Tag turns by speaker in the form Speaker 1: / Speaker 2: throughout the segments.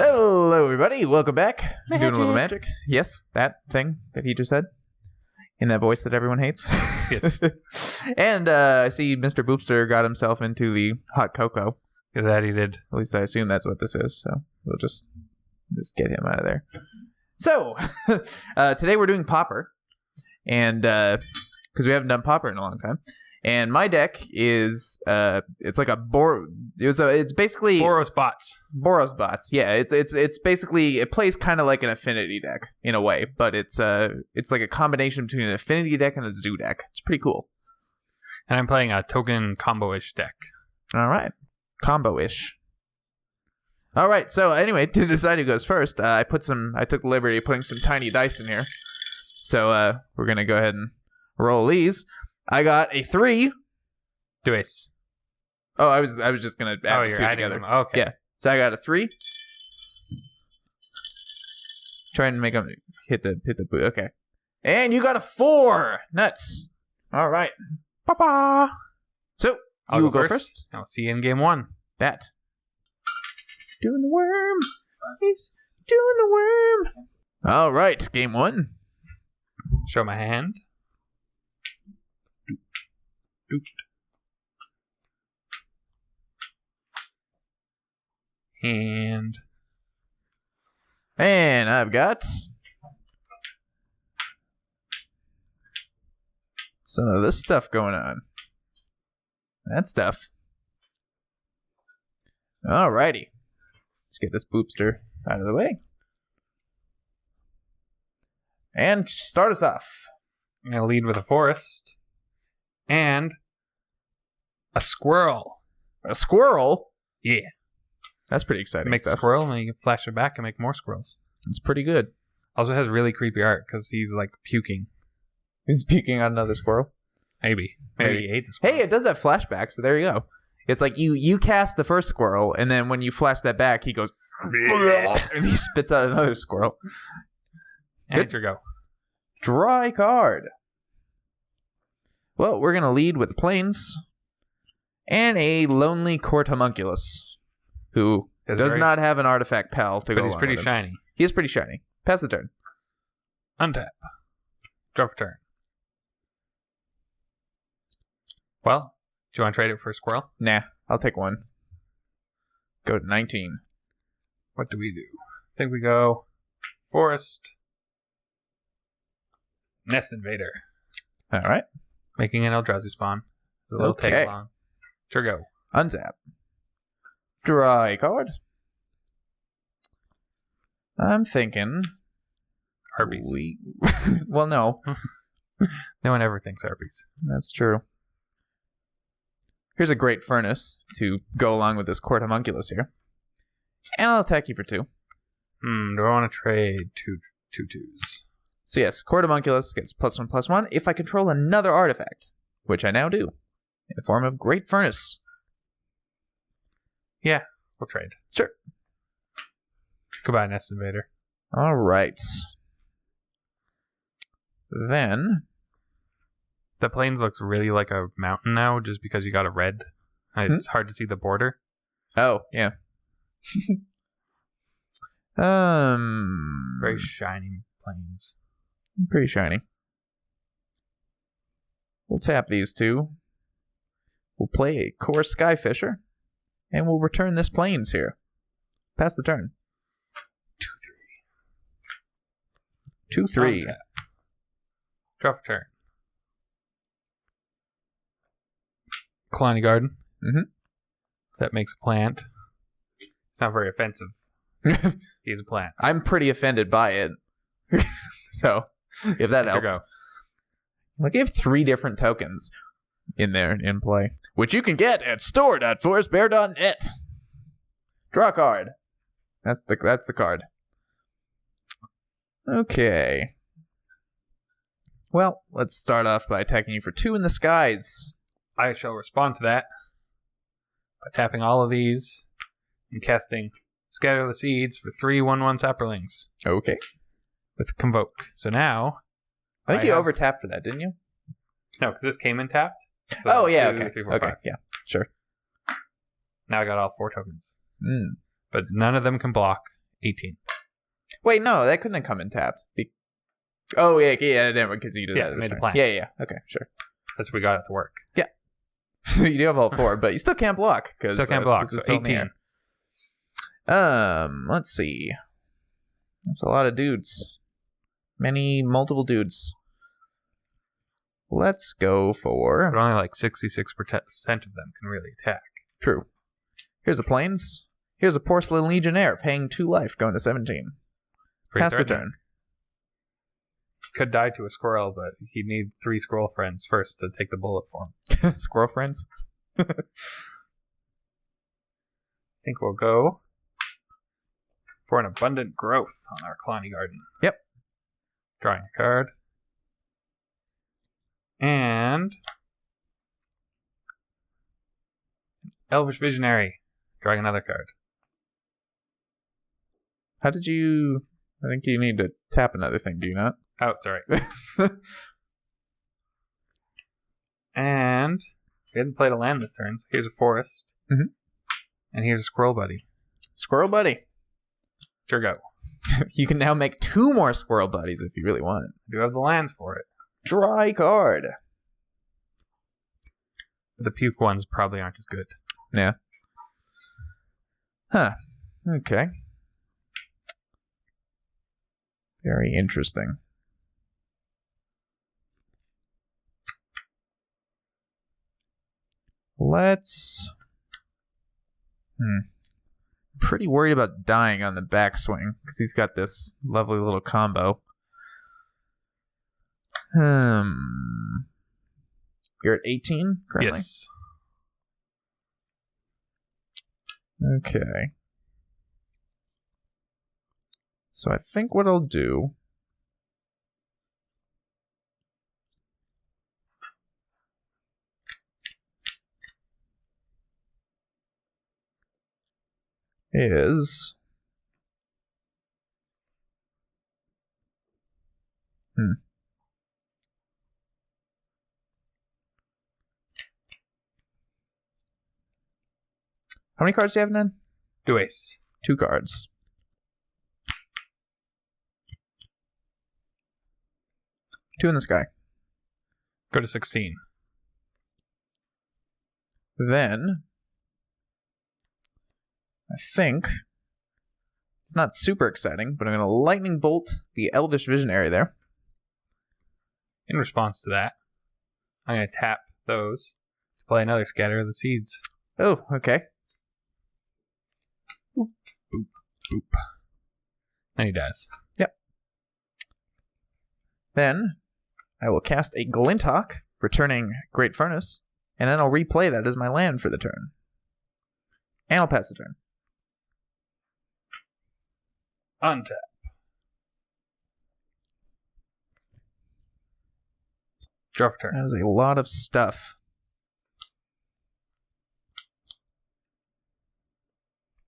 Speaker 1: Hello, everybody. Welcome back.
Speaker 2: Magic.
Speaker 1: Doing a little magic. Yes, that thing that he just said. In that voice that everyone hates.
Speaker 2: Yes.
Speaker 1: And I see Mr. Boopster got himself into the hot cocoa.
Speaker 2: That he did.
Speaker 1: At least I assume that's what this is. So we'll just get him out of there. So, today we're doing Pauper. And, because we haven't done Pauper in a long time. And my deck is, it's like it's basically
Speaker 2: Boros bots.
Speaker 1: Boros bots. Yeah, it's basically, it plays kind of like an affinity deck in a way, but it's like a combination between an affinity deck and a zoo deck. It's pretty cool.
Speaker 2: And I'm playing a token combo-ish deck.
Speaker 1: All right, combo-ish. All right, so anyway, to decide who goes first, I took the liberty of putting some tiny dice in here. So we're gonna go ahead and roll these. I got a 3.
Speaker 2: Do it.
Speaker 1: Oh, I was just gonna add the
Speaker 2: you're
Speaker 1: two
Speaker 2: adding
Speaker 1: together.
Speaker 2: them. Okay.
Speaker 1: Yeah. So I got a 3. Trying to make them hit the boot. Okay. And you got a 4. Nuts. All right.
Speaker 2: Papa.
Speaker 1: So
Speaker 2: I'll
Speaker 1: you will go
Speaker 2: first.
Speaker 1: first.
Speaker 2: I'll see you in game 1.
Speaker 1: That. Doing the worm. He's doing the worm. All right. Game 1.
Speaker 2: Show my hand. And
Speaker 1: I've got some of this stuff going on. That stuff. Alrighty. Let's get this boopster out of the way. And start us off.
Speaker 2: I'm going to lead with a forest. And a squirrel.
Speaker 1: A squirrel?
Speaker 2: Yeah.
Speaker 1: That's pretty exciting
Speaker 2: Make
Speaker 1: stuff.
Speaker 2: a squirrel and you can flash it back and make more squirrels.
Speaker 1: It's pretty good.
Speaker 2: Also has really creepy art because he's like puking.
Speaker 1: He's puking on another squirrel?
Speaker 2: Maybe he ate the squirrel.
Speaker 1: Hey, it does have flashback, so there you go. It's like you cast the first squirrel, and then when you flash that back, he goes and he spits out another squirrel.
Speaker 2: And it's your go.
Speaker 1: Draw a card. Well, we're going to lead with the plains and a lonely court homunculus who does not have an artifact pal to go along with him.
Speaker 2: But he's pretty shiny.
Speaker 1: He is pretty shiny. Pass the turn.
Speaker 2: Untap. Draw for turn. Well, do you want to trade it for a squirrel?
Speaker 1: Nah, I'll take one. Go to 19.
Speaker 2: What do we do? I think we go forest. Nest invader.
Speaker 1: All right.
Speaker 2: Making an Eldrazi spawn. A little
Speaker 1: Okay.
Speaker 2: take along. Sure go.
Speaker 1: Untap. Draw a card. I'm thinking...
Speaker 2: Harpies.
Speaker 1: Well, no.
Speaker 2: No one ever thinks harpies.
Speaker 1: That's true. Here's a great furnace to go along with this court homunculus here. And I'll attack you for 2.
Speaker 2: Do I want to trade two twos?
Speaker 1: So yes, court homunculus gets +1/+1 if I control another artifact, which I now do, in the form of Great Furnace.
Speaker 2: Yeah, we'll trade.
Speaker 1: Sure.
Speaker 2: Goodbye, Nest Invader.
Speaker 1: All right. Then...
Speaker 2: The plains looks really like a mountain now, just because you got a red. It's hard to see the border.
Speaker 1: Oh, yeah.
Speaker 2: Very shiny plains.
Speaker 1: Pretty shiny. We'll tap these 2. We'll play a Core Skyfisher, and we'll return this plains here. Pass the turn. 2/3.
Speaker 2: 2/3. Draw for turn. Colony Garden.
Speaker 1: Mm-hmm.
Speaker 2: That makes a plant. It's not very offensive. He's a plant.
Speaker 1: I'm pretty offended by it. So, if that helps.
Speaker 2: Go.
Speaker 1: Like, you have 3 different tokens in there in play, which you can get at store.forestbear.net. Draw a card. That's the card. Okay. Well, let's start off by attacking you for 2 in the skies.
Speaker 2: I shall respond to that by tapping all of these and casting Scatter the Seeds for 3 1/1 saprolings.
Speaker 1: Okay.
Speaker 2: With Convoke. So now...
Speaker 1: I think you overtapped for that, didn't you?
Speaker 2: No, because this came in tapped. So
Speaker 1: oh, yeah,
Speaker 2: 2,
Speaker 1: okay.
Speaker 2: 3, 4,
Speaker 1: okay,
Speaker 2: 5.
Speaker 1: yeah, sure.
Speaker 2: Now I got all 4 tokens.
Speaker 1: Mm.
Speaker 2: But none of them can block, 18.
Speaker 1: Wait, no, that couldn't have come in tapped. Oh, yeah, it didn't because you did
Speaker 2: Yeah,
Speaker 1: that this
Speaker 2: made the
Speaker 1: turn.
Speaker 2: plan.
Speaker 1: Yeah. Okay, sure.
Speaker 2: That's what we got it to work.
Speaker 1: So you do have all 4, but you still can't block.
Speaker 2: Still can't block,
Speaker 1: This is
Speaker 2: so
Speaker 1: still in the
Speaker 2: 18.
Speaker 1: air. Let's see. That's a lot of dudes. Multiple dudes. Let's go for...
Speaker 2: But only like 66% of them can really attack.
Speaker 1: True. Here's a plains. Here's a porcelain legionnaire paying 2 life, going to 17.
Speaker 2: Pretty
Speaker 1: Pass the
Speaker 2: threatening.
Speaker 1: turn.
Speaker 2: Could die to a squirrel, but he'd need 3 squirrel friends first to take the bullet for him.
Speaker 1: Squirrel friends.
Speaker 2: I think we'll go for an abundant growth on our Kalani Garden.
Speaker 1: Yep.
Speaker 2: Drawing a card. And Elvish Visionary. Drawing another card.
Speaker 1: How did you... I think you need to tap another thing, do you not?
Speaker 2: Oh, sorry. And we hadn't played a land this turn, so here's a forest.
Speaker 1: Mhm.
Speaker 2: And here's a squirrel buddy.
Speaker 1: Squirrel buddy.
Speaker 2: Sure go.
Speaker 1: You can now make 2 more squirrel buddies if you really want.
Speaker 2: Do have the lands for it.
Speaker 1: Draw a card.
Speaker 2: The puke ones probably aren't as good.
Speaker 1: Yeah. Huh. Okay. Very interesting. Let's... Pretty worried about dying on the backswing, because he's got this lovely little combo. You're at 18 currently?
Speaker 2: Yes.
Speaker 1: Okay. So I think what I'll do... is... How many cards do you have, Ned?
Speaker 2: Do ace.
Speaker 1: 2 cards. Two in the sky.
Speaker 2: Go to 16.
Speaker 1: Then... I think... It's not super exciting, but I'm going to lightning bolt the Elvish Visionary there.
Speaker 2: In response to that, I'm going to tap those to play another Scatter of the Seeds.
Speaker 1: Oh, okay.
Speaker 2: Boop, boop, boop. And he dies.
Speaker 1: Yep. Then I will cast a Glinthawk, returning Great Furnace, and then I'll replay that as my land for the turn. And I'll pass the turn.
Speaker 2: Untap. Draw for turn.
Speaker 1: That is a lot of stuff.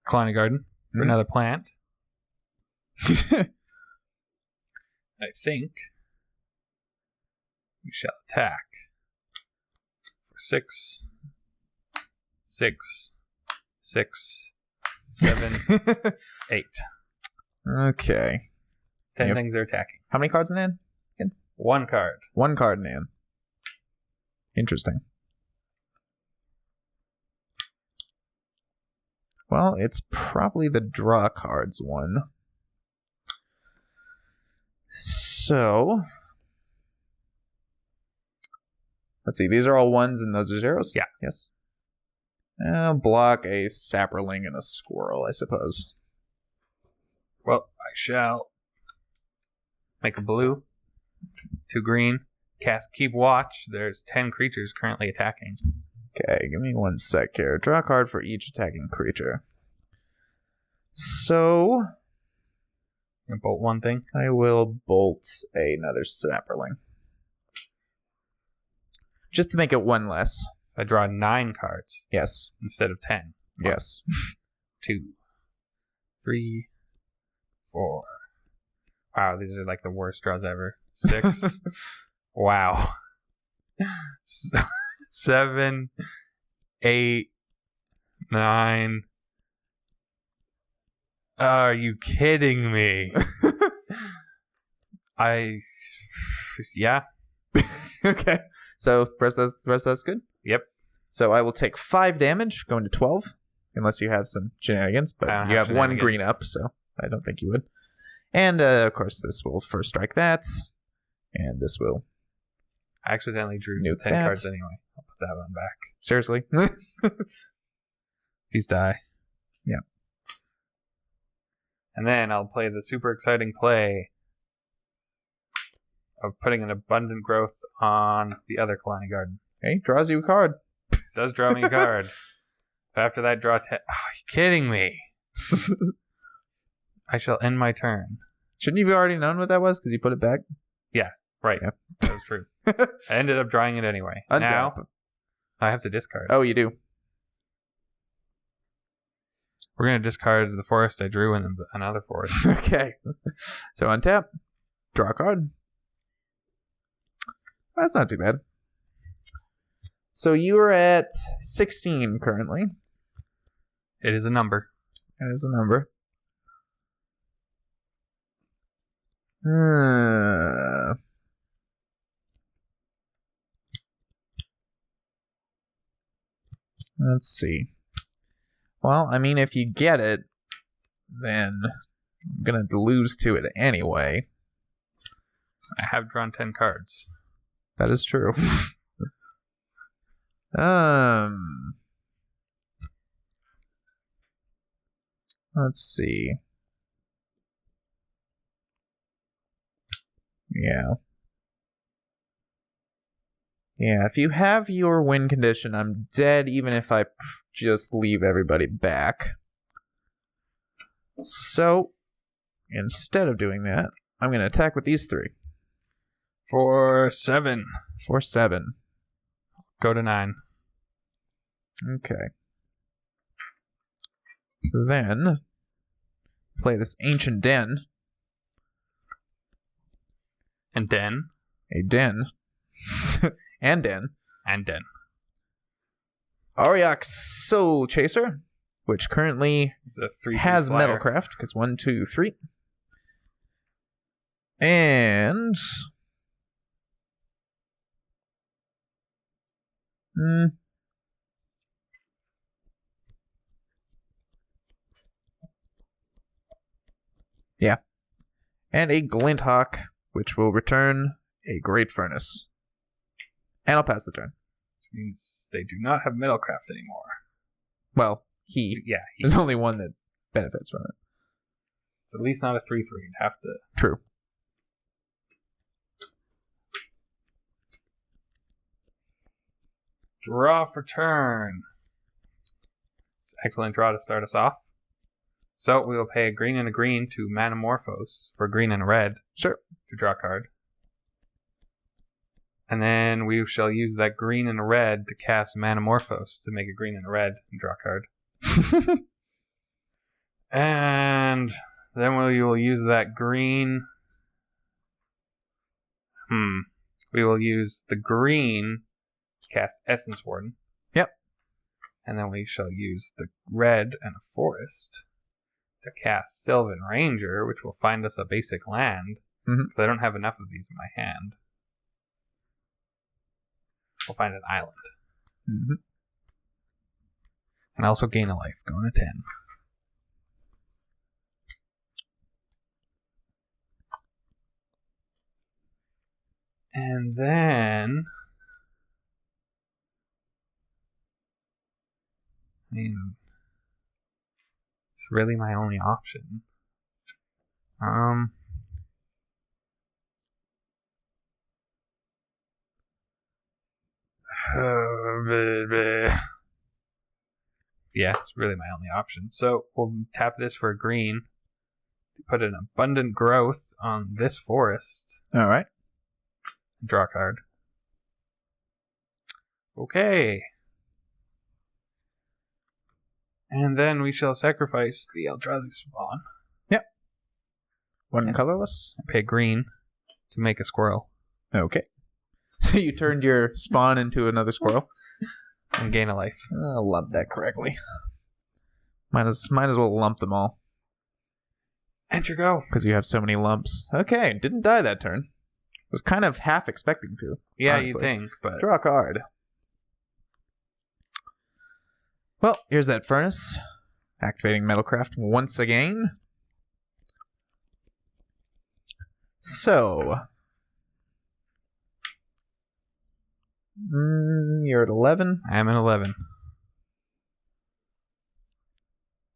Speaker 2: Kalani Garden for another plant. I think we shall attack for 6, 6, 6, 7, 8.
Speaker 1: Okay.
Speaker 2: 10 things are attacking.
Speaker 1: How many cards in hand?
Speaker 2: 1 card.
Speaker 1: 1 card in hand. Interesting. Well, it's probably the draw cards one. So, let's see. These are all 1s and those are 0s?
Speaker 2: Yeah.
Speaker 1: Yes. I'll block a saproling and a squirrel, I suppose.
Speaker 2: Well, I shall make a blue, 2 green, cast Keep Watch. There's 10 creatures currently attacking.
Speaker 1: Okay, give me 1 sec here. Draw a card for each attacking creature. So,
Speaker 2: You bolt one thing.
Speaker 1: I will bolt another saproling. Just to make it 1 less.
Speaker 2: So I draw 9 cards
Speaker 1: Yes.
Speaker 2: instead of 10.
Speaker 1: Yes.
Speaker 2: 2, 3, 4. Wow, these are like the worst draws ever. 6. Wow. 7, 8, 9. Are you kidding me? Yeah.
Speaker 1: Okay. So the rest that's good?
Speaker 2: Yep.
Speaker 1: So I will take 5 damage, going to 12, unless you have some shenanigans, but you have 1 green up, so I don't think you would. And, of course, this will first strike that, and this will...
Speaker 2: I accidentally drew
Speaker 1: nuke
Speaker 2: 10
Speaker 1: that.
Speaker 2: cards anyway. I'll put that one back.
Speaker 1: Seriously?
Speaker 2: These die.
Speaker 1: Yeah.
Speaker 2: And then I'll play the super exciting play of putting an abundant growth on the other colony garden.
Speaker 1: Okay, draws you a card.
Speaker 2: It does draw me a card. But after that, draw 10. Oh, are you kidding me? I shall end my turn.
Speaker 1: Shouldn't you have already known what that was because you put it back?
Speaker 2: Right.
Speaker 1: Yeah.
Speaker 2: That was true. I ended up drawing it anyway.
Speaker 1: Untap.
Speaker 2: Now, I have to discard.
Speaker 1: Oh, you do?
Speaker 2: We're going to discard the forest I drew and then another forest.
Speaker 1: Okay. So untap. Draw a card. That's not too bad. So you are at 16 currently.
Speaker 2: It is a number.
Speaker 1: That is a number. Let's see. Well, I mean, if you get it, then I'm going to lose to it anyway.
Speaker 2: I have drawn 10 cards.
Speaker 1: That is true. Let's see. Yeah. Yeah, if you have your win condition, I'm dead even if I just leave everybody back. So, instead of doing that, I'm going to attack with these 3.
Speaker 2: For 7.
Speaker 1: For 7.
Speaker 2: Go to 9.
Speaker 1: Okay. Then, play this Ancient Den.
Speaker 2: And Den.
Speaker 1: A Den. And Den.
Speaker 2: And Den.
Speaker 1: Auriok Soul Chaser, which currently
Speaker 2: It's a 3
Speaker 1: has
Speaker 2: flyer.
Speaker 1: Metalcraft, because 1, 2, 3. And... Yeah. And a Glinthawk, which will return a Great Furnace. And I'll pass the turn.
Speaker 2: Which means they do not have Metalcraft anymore.
Speaker 1: Well,
Speaker 2: Yeah,
Speaker 1: there's only one that benefits from it.
Speaker 2: It's at least not a 3/3. You'd have to.
Speaker 1: True.
Speaker 2: Draw for turn. It's an excellent draw to start us off. So we will pay a green and a green to Manamorphose for green and a red.
Speaker 1: Sure.
Speaker 2: To draw a card. And then we shall use that green and a red to cast Manamorphose to make a green and a red and draw a card. And then we will use that green. We will use the green to cast Essence Warden.
Speaker 1: Yep.
Speaker 2: And then we shall use the red and a forest to cast Sylvan Ranger, which will find us a basic land. Because I don't have enough of these in my hand. We'll find an island. And also gain a life, going to 10. And then... I mean... It's really my only option. Yeah, it's really my only option. So we'll tap this for a green to put an abundant growth on this forest.
Speaker 1: All right.
Speaker 2: Draw a card. Okay. And then we shall sacrifice the Eldrazi spawn.
Speaker 1: Yep. One colorless.
Speaker 2: Pay green to make a squirrel.
Speaker 1: Okay. So you turned your spawn into another squirrel.
Speaker 2: And gain a life.
Speaker 1: I'll lump that correctly. Might as well lump them all.
Speaker 2: Enter go.
Speaker 1: Because you have so many lumps. Okay, didn't die that turn. Was kind of half expecting to.
Speaker 2: Yeah,
Speaker 1: honestly.
Speaker 2: you think, but...
Speaker 1: Draw a card. Well, here's that furnace. Activating Metalcraft once again. So... you're at 11.
Speaker 2: I'm at 11.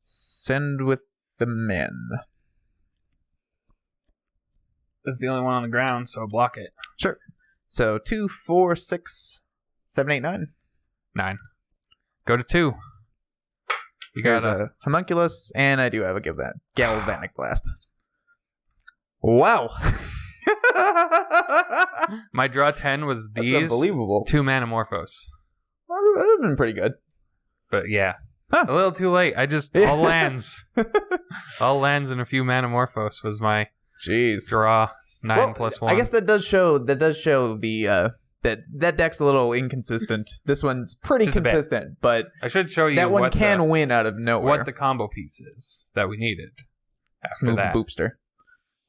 Speaker 1: Send with the men.
Speaker 2: This is the only one on the ground, so block it.
Speaker 1: Sure. So 2, 4, 6, 7, 8, 9.
Speaker 2: 9. Go to 2. You got
Speaker 1: There's a homunculus, and I do have a galvanic blast. Wow.
Speaker 2: My draw 10 was
Speaker 1: That's
Speaker 2: these
Speaker 1: unbelievable.
Speaker 2: 2 Manamorphos.
Speaker 1: That would have been pretty good.
Speaker 2: But yeah.
Speaker 1: Huh.
Speaker 2: A little too late. I just... All lands. All lands and a few Manamorphos was my...
Speaker 1: Jeez.
Speaker 2: Draw 9 plus 1.
Speaker 1: I guess that does show the that deck's a little inconsistent. This one's pretty
Speaker 2: Just a bit.
Speaker 1: consistent, but
Speaker 2: I should show you
Speaker 1: that one
Speaker 2: what
Speaker 1: can win out of nowhere.
Speaker 2: what the combo piece is that we needed after
Speaker 1: Smooth
Speaker 2: that
Speaker 1: Boopster.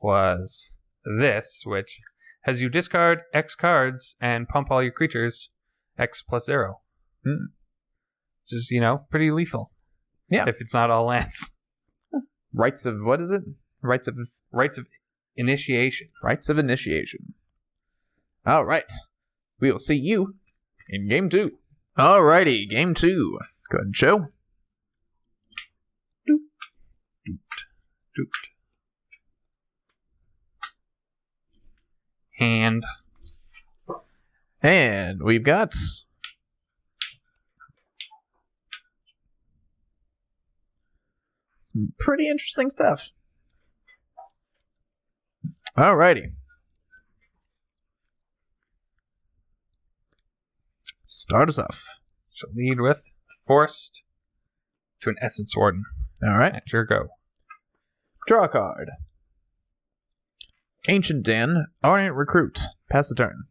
Speaker 2: was this, which has you discard X cards and pump all your creatures X plus 0.
Speaker 1: Mm.
Speaker 2: Which is, pretty lethal.
Speaker 1: Yeah.
Speaker 2: If it's not all lands.
Speaker 1: Rites of what is it? Rites of
Speaker 2: Initiation.
Speaker 1: Rites of Initiation. All right. We will see you in game 2. Alrighty, game 2. Go ahead and show.
Speaker 2: Doot. Doot. Hand.
Speaker 1: And we've got some pretty interesting stuff. Alrighty. Start us off.
Speaker 2: So lead with Forced to an Essence Warden.
Speaker 1: Alright.
Speaker 2: At your go.
Speaker 1: Draw a card. Ancient Den, Orient Recruit. Pass the turn.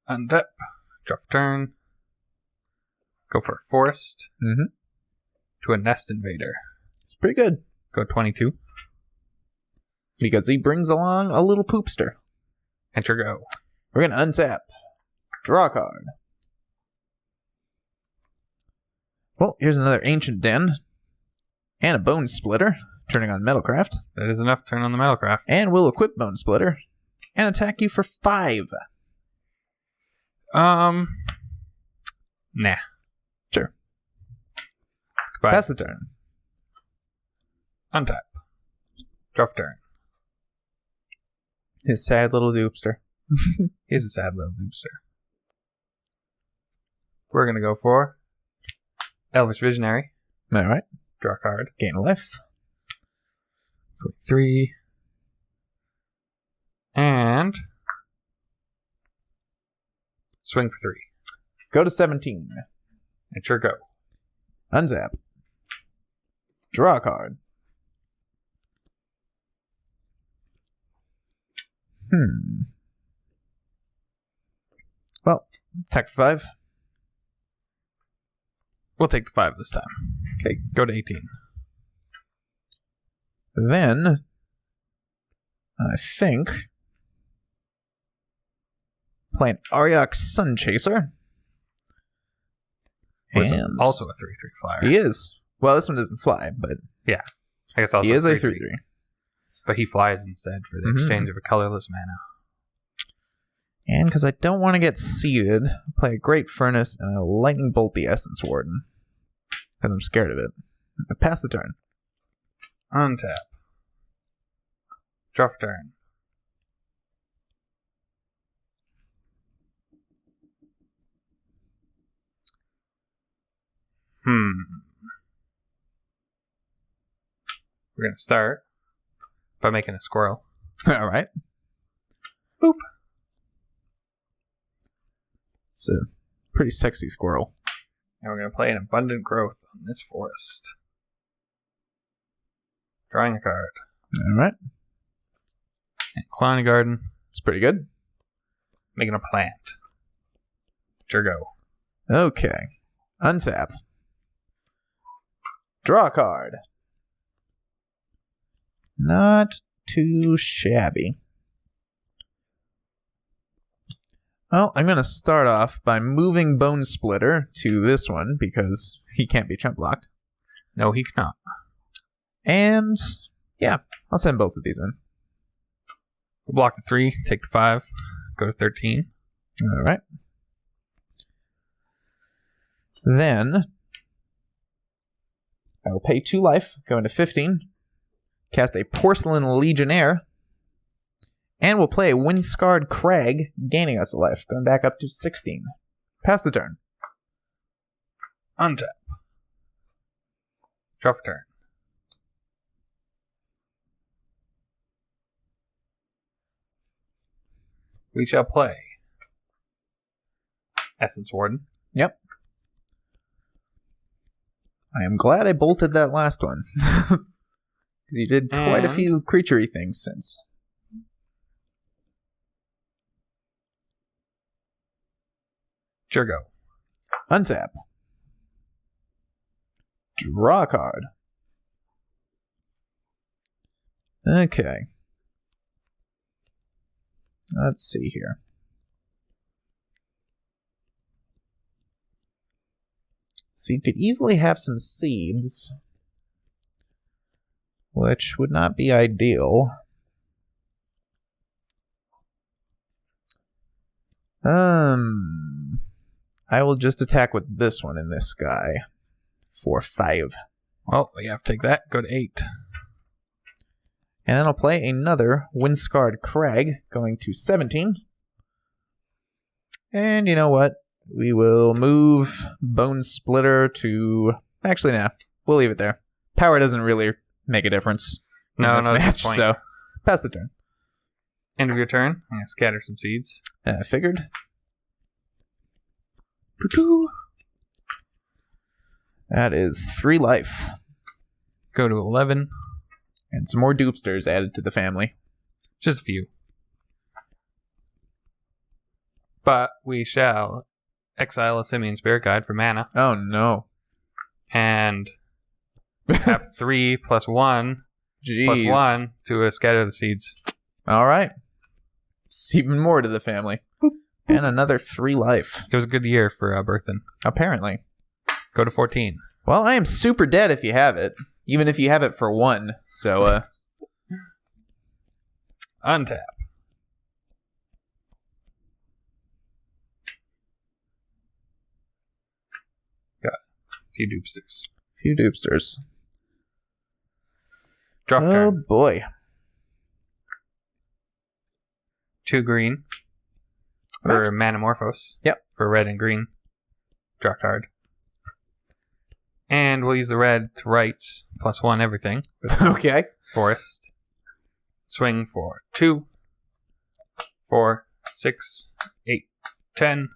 Speaker 2: Untap. Draw for turn. Go for Forced to a Nest Invader.
Speaker 1: It's pretty good.
Speaker 2: Go 22.
Speaker 1: Because he brings along a little poopster.
Speaker 2: At your go.
Speaker 1: We're going to untap. Draw a card. Well, here's another Ancient Den. And a Bone Splitter. Turning on Metalcraft.
Speaker 2: That is enough to turn on the Metalcraft.
Speaker 1: And we'll equip Bone Splitter. And attack you for 5.
Speaker 2: Nah.
Speaker 1: Sure.
Speaker 2: Goodbye.
Speaker 1: Pass the turn.
Speaker 2: Untap. Draw for turn.
Speaker 1: His sad little doopster.
Speaker 2: He's a sad little Boopster. We're going to go for Elvish Visionary.
Speaker 1: Alright.
Speaker 2: Draw a card.
Speaker 1: Gain a life.
Speaker 2: 3. And swing for 3.
Speaker 1: Go to 17.
Speaker 2: At your go.
Speaker 1: Untap. Draw a card. Well, attack for 5.
Speaker 2: We'll take the 5 this time.
Speaker 1: Okay.
Speaker 2: Go to 18.
Speaker 1: Then, I think, play an Ariok Sun Chaser.
Speaker 2: Was
Speaker 1: And
Speaker 2: also a 3/3 flyer.
Speaker 1: he is. Well, this one doesn't fly, but
Speaker 2: I guess also
Speaker 1: he is a
Speaker 2: 3/3.
Speaker 1: 3/3.
Speaker 2: But he flies instead for the exchange of a colorless mana.
Speaker 1: And because I don't want to get seeded, play a Great Furnace and a Lightning Bolt the Essence Warden. Because I'm scared of it. Pass the turn.
Speaker 2: Untap. Draw for turn. We're going to start by making a squirrel.
Speaker 1: All right.
Speaker 2: Boop.
Speaker 1: It's a pretty sexy squirrel.
Speaker 2: And we're going to play an Abundant Growth on this forest. Drawing a card.
Speaker 1: All right.
Speaker 2: And Clowny Garden.
Speaker 1: It's pretty good.
Speaker 2: Making a plant. At your go.
Speaker 1: Okay. Untap. Draw a card. Not too shabby. Well, I'm going to start off by moving Bone Splitter to this one because he can't be chump blocked.
Speaker 2: No, he cannot.
Speaker 1: And, yeah, I'll send both of these in.
Speaker 2: We'll block the 3, take the 5, go to 13.
Speaker 1: All right. Then, I will pay 2 life, go into 15, cast a Porcelain Legionnaire, and we'll play a Windscarred Crag, gaining us a life, going back up to 16. Pass the turn.
Speaker 2: Untap. Draw for turn. We shall play Essence Warden.
Speaker 1: Yep. I am glad I bolted that last one. Because he did quite a few creature-y things since.
Speaker 2: Jurgo.
Speaker 1: Untap. Draw a card. Okay. Let's see here. So you could easily have some seeds, which would not be ideal. I will just attack with this one in this guy for 5.
Speaker 2: Well, you have to take that. Go to 8.
Speaker 1: And then I'll play another Windscarred Crag, going to 17. And you know what? We will move Bone Splitter to... Actually, no. We'll leave it there. Power doesn't really make a difference in this match, so pass the turn.
Speaker 2: End of your turn. I'm going to scatter some seeds.
Speaker 1: Figured. That is 3 life.
Speaker 2: Go to 11.
Speaker 1: And some more Doopsters added to the family.
Speaker 2: Just a few. But we shall exile a Simian Spirit Guide for mana.
Speaker 1: Oh, no.
Speaker 2: And tap 3 plus 1 plus 1 to scatter the seeds.
Speaker 1: All right. It's even more to the family. And another 3 life.
Speaker 2: It was a good year for Berthen.
Speaker 1: Apparently.
Speaker 2: Go to 14.
Speaker 1: Well, I am super dead if you have it. Even if you have it for 1. So,
Speaker 2: Untap. Got a few Doopsters. Draw for turn.
Speaker 1: Oh, boy.
Speaker 2: 2 green. For Manamorphose.
Speaker 1: Yep.
Speaker 2: For red and green. Draw card. And we'll use the red to rights, plus 1 everything.
Speaker 1: Okay.
Speaker 2: Forest. Swing for 2, 4, 6, 8, 10,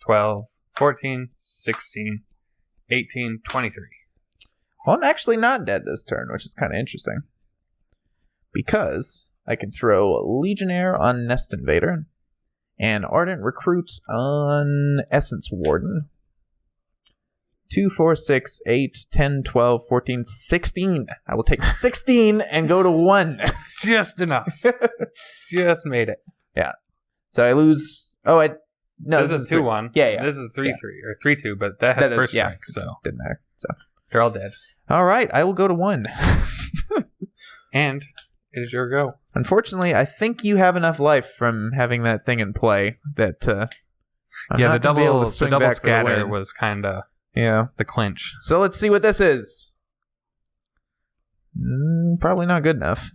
Speaker 2: 12, 14, 16, 18, 23.
Speaker 1: Well, I'm actually not dead this turn, which is kind of interesting. Because I can throw Legionnaire on Nest Invader and Ardent Recruits on Essence Warden. 2, 4, 6, 8, 10, 12, 14, 16. I will take 16 and go to 1.
Speaker 2: Just enough. Just made it.
Speaker 1: Yeah. So I lose... Oh, no,
Speaker 2: this is 2-1.
Speaker 1: Yeah.
Speaker 2: This is 3-3, or 3-2, but that has first strike, so...
Speaker 1: Didn't matter. So
Speaker 2: they're all dead.
Speaker 1: All right, I will go to 1.
Speaker 2: And it is your go.
Speaker 1: Unfortunately, I think you have enough life from having that thing in play that...
Speaker 2: the double scatter was kind of...
Speaker 1: Yeah.
Speaker 2: The clinch.
Speaker 1: So let's see what this is. Probably not good enough.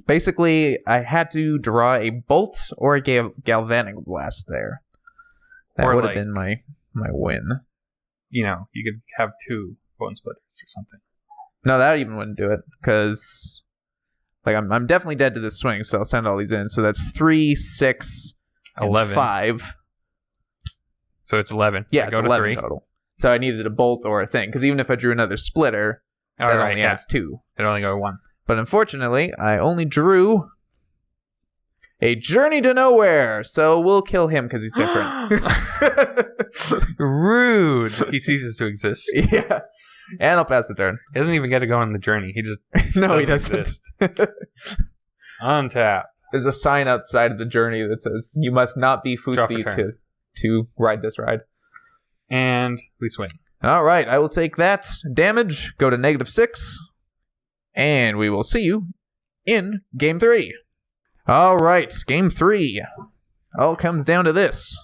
Speaker 1: Basically, I had to draw a bolt or a galvanic blast there. That would have been my win.
Speaker 2: You know, you could have 2 bone splitters or something.
Speaker 1: No, that even wouldn't do it, because... Like, I'm definitely dead to this swing, so I'll send all these in. So that's 3, 6,
Speaker 2: 11.
Speaker 1: 5.
Speaker 2: So it's 11.
Speaker 1: Yeah, it's 11
Speaker 2: 3.
Speaker 1: total. So I needed a bolt or a thing, because even if I drew another splitter, that only adds 2.
Speaker 2: It only go 1.
Speaker 1: But unfortunately, I only drew a journey to nowhere. So we'll kill him because he's different.
Speaker 2: Rude. He ceases to exist.
Speaker 1: Yeah. And I'll pass the turn.
Speaker 2: He doesn't even get to go on the journey. He just
Speaker 1: No, he doesn't.
Speaker 2: exist. Untap.
Speaker 1: There's a sign outside of the journey that says, you must not be Foosty to ride this ride.
Speaker 2: And we swing.
Speaker 1: All right, I will take that damage, go to -6, and we will see you in Game 3. All right, Game 3. All comes down to this.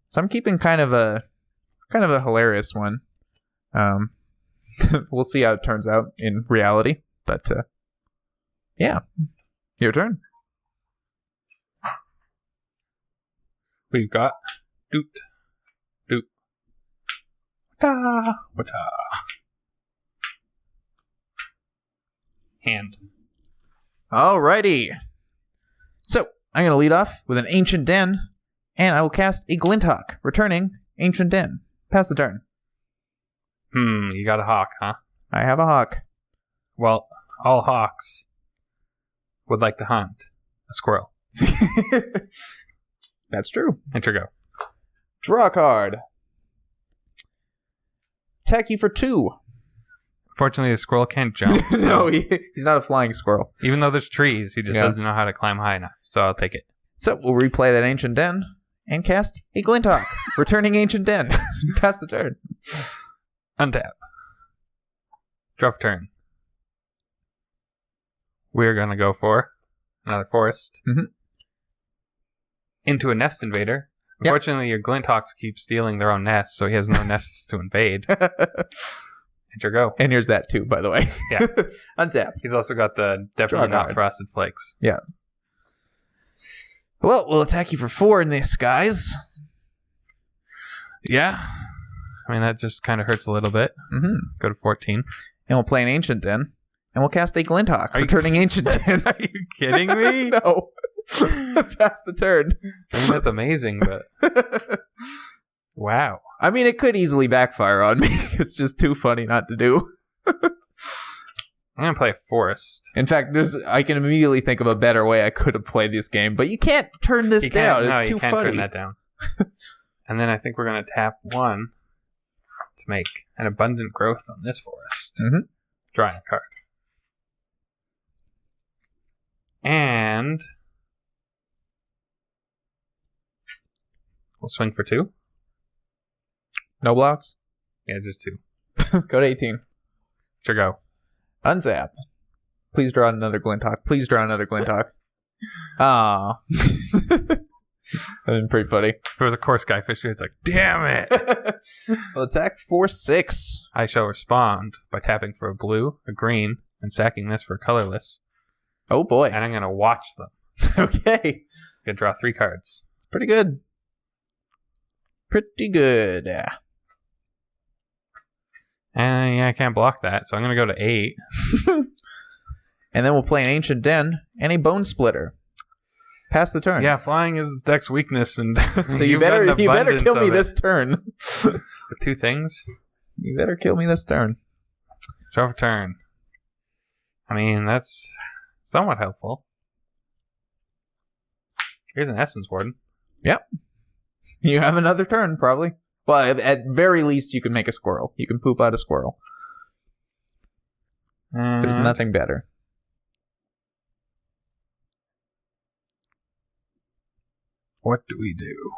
Speaker 1: So I'm keeping kind of a hilarious one. We'll see how it turns out in reality, but yeah, your turn.
Speaker 2: We've got doot. Wata. Hand.
Speaker 1: Alrighty. So, I'm going to lead off with an Ancient Den, and I will cast a Glinthawk, returning Ancient Den. Pass the turn.
Speaker 2: You got a hawk, huh?
Speaker 1: I have a hawk.
Speaker 2: Well, all hawks would like to hunt a squirrel.
Speaker 1: That's true.
Speaker 2: Enter go.
Speaker 1: Draw a card. Attack you for 2.
Speaker 2: Fortunately, the squirrel can't jump. So
Speaker 1: No, he's not a flying squirrel.
Speaker 2: even though there's trees, he just doesn't know how to climb high enough. So I'll take it.
Speaker 1: So we'll replay that Ancient Den and cast a Glinthawk, returning Ancient Den. Pass the turn.
Speaker 2: Untap. Draw for turn. We're going to go for another forest. Into a nest invader.
Speaker 1: Yep.
Speaker 2: Unfortunately, your Glinthawks keep stealing their own nests, so he has no nests to invade. Enter go.
Speaker 1: And here's that too, by the way.
Speaker 2: Yeah.
Speaker 1: Untap.
Speaker 2: He's also got the definitely
Speaker 1: Draw
Speaker 2: not
Speaker 1: card.
Speaker 2: frosted flakes.
Speaker 1: Yeah. Well, we'll attack you for 4 in this, guys.
Speaker 2: Yeah. I mean, that just kind of hurts a little bit. Go to 14.
Speaker 1: And we'll play an Ancient Den, and we'll cast a Glinthawk, returning Ancient Den.
Speaker 2: Are you kidding me?
Speaker 1: No. Pass the turn.
Speaker 2: I mean, that's amazing, but wow.
Speaker 1: I mean, it could easily backfire on me. It's just too funny not to do.
Speaker 2: I'm going to play a forest.
Speaker 1: In fact, I can immediately think of a better way I could have played this game, but you can't turn this down. It's too
Speaker 2: you can't
Speaker 1: funny.
Speaker 2: turn that down. And then I think we're going to tap 1 to make an abundant growth on this forest. Drawing a card. And we'll swing for 2.
Speaker 1: No blocks?
Speaker 2: Yeah, just 2.
Speaker 1: Go to 18.
Speaker 2: Sure, go.
Speaker 1: Unzap. Please draw another Glinthawk. Please draw another Glinthawk. Aww. That'd been pretty funny.
Speaker 2: If it was a core Skyfisher, it's like, damn it!
Speaker 1: Well, attack for 6.
Speaker 2: I shall respond by tapping for a blue, a green, and sacking this for colorless.
Speaker 1: Oh boy.
Speaker 2: And I'm going to watch them.
Speaker 1: Okay.
Speaker 2: I'm going to draw 3 cards.
Speaker 1: It's pretty good. Pretty good.
Speaker 2: And yeah, I can't block that, so I'm going to go to 8.
Speaker 1: And then we'll play an Ancient Den and a Bone Splitter. Pass the turn.
Speaker 2: Yeah, flying is his deck's weakness, and
Speaker 1: So you better kill me this turn.
Speaker 2: With 2 things?
Speaker 1: You better kill me this turn.
Speaker 2: Draw for turn. I mean, that's somewhat helpful. Here's an Essence Warden.
Speaker 1: Yep. You have another turn, probably. Well, at very least, you can make a squirrel. You can poop out a squirrel. There's nothing better.
Speaker 2: What do we do?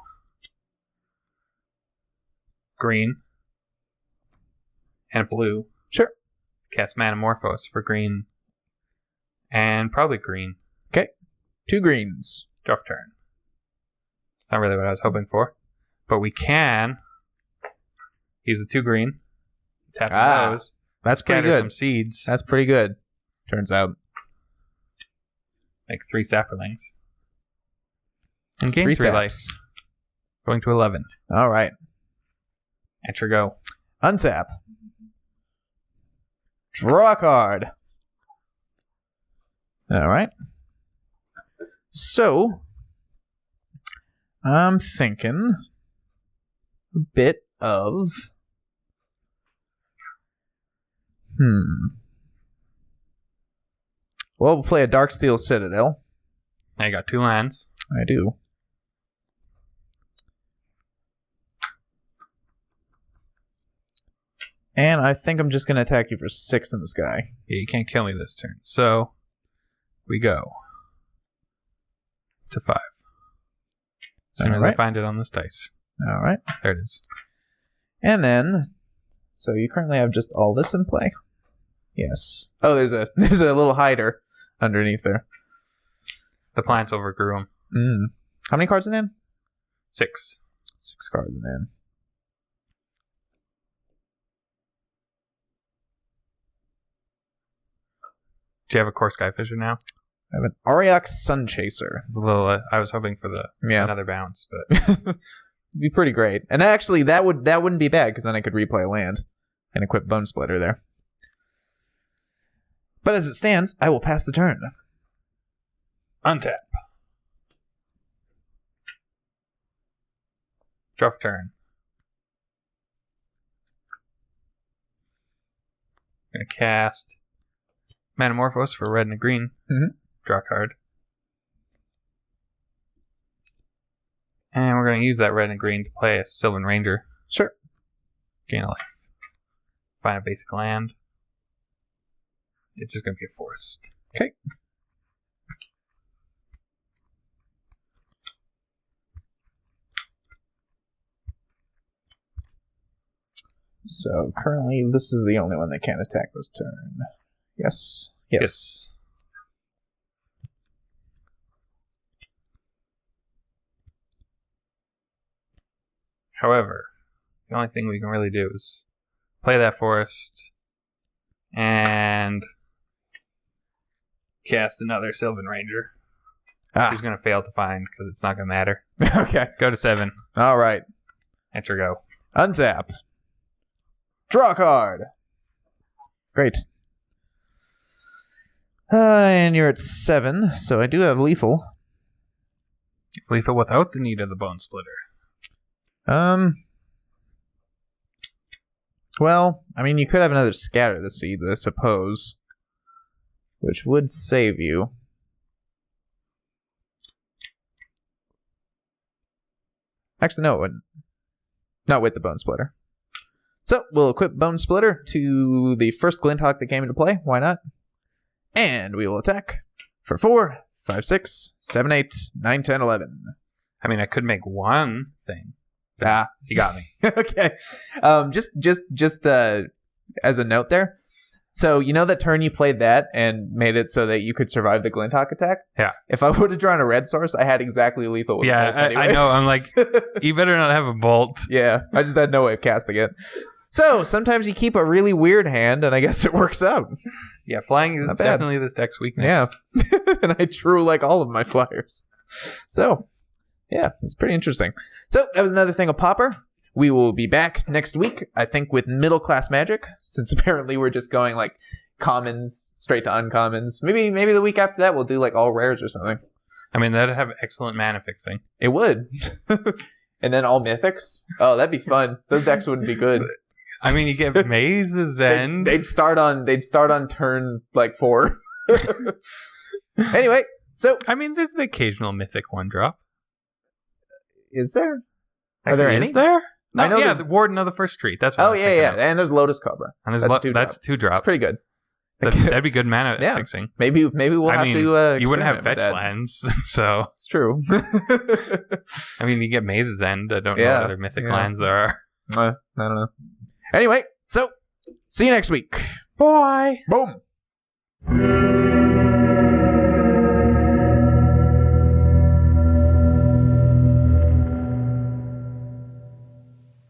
Speaker 2: Green. And blue.
Speaker 1: Sure.
Speaker 2: Cast Manamorphose for green. And probably green.
Speaker 1: Okay. 2 greens.
Speaker 2: Draw for turn. It's not really what I was hoping for. But we can use the 2 green. Tap those.
Speaker 1: That's pretty
Speaker 2: Scatter
Speaker 1: good.
Speaker 2: some seeds.
Speaker 1: That's pretty good. Turns out.
Speaker 2: Make 3 saprolings. And gain
Speaker 1: 3
Speaker 2: 3
Speaker 1: saps.
Speaker 2: life. Going to 11.
Speaker 1: All right.
Speaker 2: Enter go.
Speaker 1: Untap. Draw a card. All right. So, I'm thinking a bit of... Well, we'll play a Darksteel Citadel.
Speaker 2: Now you got 2 lands.
Speaker 1: I do. And I think I'm just going to attack you for 6 in the sky.
Speaker 2: Yeah, you can't kill me this turn. So, we go to 5. As soon as I find it on this dice.
Speaker 1: All right.
Speaker 2: There it is.
Speaker 1: And then, so you currently have just all this in play? Yes. Oh, there's a little hider underneath there.
Speaker 2: The plants overgrew them.
Speaker 1: How many cards in hand?
Speaker 2: 6.
Speaker 1: 6 cards in hand.
Speaker 2: Do you have a core Skyfisher now?
Speaker 1: I have an Atkst Sunchaser.
Speaker 2: It's a little. I was hoping for another bounce, but
Speaker 1: it'd be pretty great. And actually, that wouldn't be bad because then I could replay land and equip Bone Splitter there. But as it stands, I will pass the turn.
Speaker 2: Untap. Draw for turn. Gonna cast Metamorphose for red and a green.
Speaker 1: Mm-hmm.
Speaker 2: Draw a card. And we're gonna use that red and green to play a Sylvan Ranger.
Speaker 1: Sure.
Speaker 2: Gain a life. Find a basic land. It's just gonna be a forest.
Speaker 1: Okay. So currently, this is the only one that can't attack this turn. Yes. Yes.
Speaker 2: However, the only thing we can really do is play that forest and cast another Sylvan Ranger. He's going to fail to find because it's not going to matter.
Speaker 1: Okay.
Speaker 2: Go to 7.
Speaker 1: All right.
Speaker 2: Enter go.
Speaker 1: Untap. Draw a card. Great. And you're at 7, so I do have lethal.
Speaker 2: Lethal without the need of the Bone Splitter.
Speaker 1: Well, I mean, you could have another Scatter the Seeds, I suppose, which would save you. Actually, no, it wouldn't. Not with the Bone Splitter. So, we'll equip Bone Splitter to the first Glinthawk that came into play. Why not? And we will attack for 4, 5, 6, 7, 8, 9, 10, 11.
Speaker 2: I mean, I could make one thing. You got me.
Speaker 1: Okay. Just as a note there. So, you know that turn you played that and made it so that you could survive the Glinthawk attack?
Speaker 2: Yeah.
Speaker 1: If I would have drawn a red source, I had exactly lethal with bolt anyway.
Speaker 2: I know. I'm like, you better not have a bolt.
Speaker 1: Yeah. I just had no way of casting it. So, sometimes you keep a really weird hand, and I guess it works out.
Speaker 2: Yeah, flying is definitely this deck's weakness.
Speaker 1: Yeah. And I drew like all of my flyers. So, yeah, it's pretty interesting. So, that was another thing of Pauper. We will be back next week, I think, with middle class magic, since apparently we're just going like commons straight to uncommons. Maybe the week after that we'll do like all rares or something.
Speaker 2: I mean, that'd have excellent mana fixing.
Speaker 1: It would. And then all mythics. Oh, that'd be fun. Those decks wouldn't be good.
Speaker 2: I mean, you get Maze's End.
Speaker 1: They'd start on turn like 4. Anyway, so
Speaker 2: I mean, there's the occasional mythic 1-drop.
Speaker 1: Is there?
Speaker 2: Are there any? Is there? No, I know the Warden of the First Street. That's what I was thinking of.
Speaker 1: And there's Lotus Cobra.
Speaker 2: And that's 2-drop.
Speaker 1: It's pretty good.
Speaker 2: That'd be good mana fixing.
Speaker 1: Maybe we'll have to.
Speaker 2: You wouldn't have fetch lands, so
Speaker 1: it's true.
Speaker 2: I mean, you get Maze's End. I don't know what other mythic lands there are.
Speaker 1: I don't know. Anyway, so see you next week.
Speaker 2: Bye.
Speaker 1: Boom.